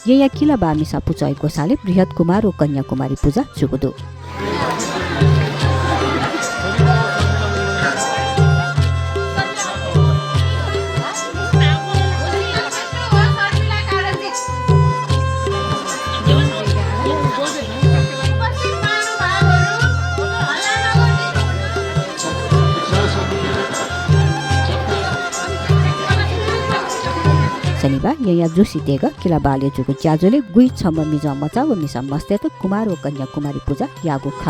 यहाँ किला बामिसा पूजा गोसाले बृहत कुमार व कन्या कुमारी पूजा जुगुदु शनिबार यहाँ जोशी तेग किला बाले जुगु ज्याजोले गुई छम्म मिजा मचा व मिसा मस्ते त कुमार व कन्या कुमारी पूजा यागु ख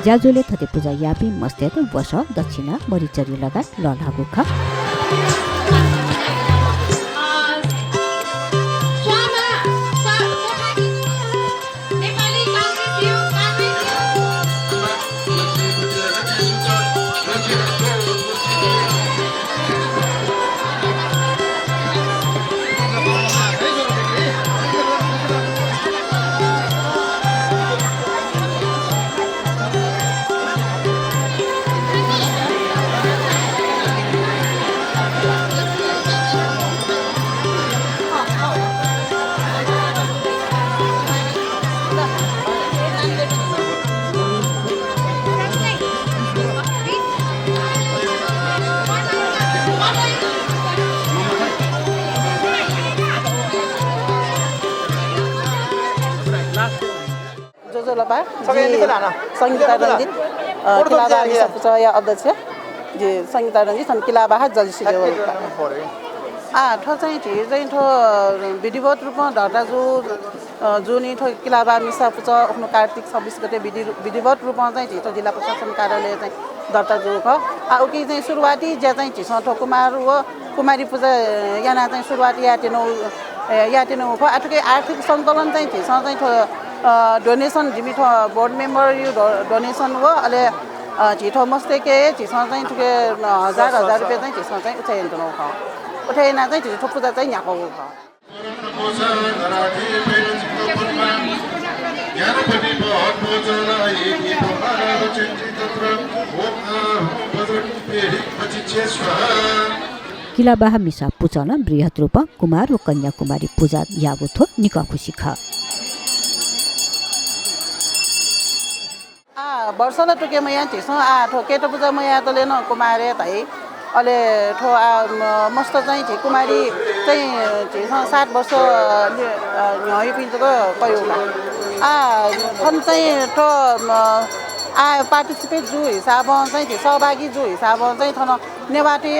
ज्याजोले थते पूजा यापी मस्ते त वर्ष दक्षिणा मरिचरी लगायत ललागु ख संगीता रंजित किला बामिसा पूजा अध्यक्ष जे संगीता रंजित किला बाहा जलसी ठो चाहिँ चाहिँ ठो विधिवत रूपमा धर्ताजु जुनी ठो किला बामिसा पूजा आफ्नो कार्तिक 26 गते विधिवत रूपमा चाहिँ ठो जिल्ला प्रशासन कार्यालय चाहिँ दर्ताजु ख उकि चाहिँ सुरुवाती जे चाहिँ ठो कुमार व कुमारी पूजा याना चाहिँ सुरुवाती याटेनो ख आठकै आर्थिक सङ्कलन चाहिँ चाहिँ ठो डोनेसन जिमिठो बोर्ड मेम्बर यु डोनेसन हो अले छिठो मस्ते के छिसो चाहिँ ठुके हजार रुपैयाँ चाहिँ छिसो चाहिँ उठाइन त नख उठाइना चाहिँ छिठो पूजा चाहिँ यहाँको हो किला बाहा मिसा पूजा न बृहत रूप कुमार व कन्या कुमारी पूजा यागु थो निका खुशी ख वर्षला टुके म यहाँ छिसो ठो केटो पूजा म यहाँ त लेन कुमारे तै अले ठो मस्त चाहिँ छि कुमारी चाहिँ छिसो 7 वर्ष न्याय पिन्छ त कयो थन चाहिँ ठो पार्टिसिपेट जु हिसाब चाहिँ सहभागी जु हिसाब चाहिँ थन नेवाटे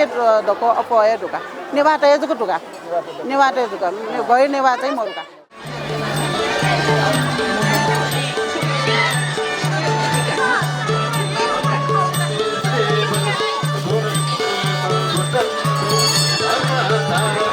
दको अपय ढुका नेवाटे जको ढुका नेवाटे ढुका गयो नेवा चाहिँ मरुका Bye.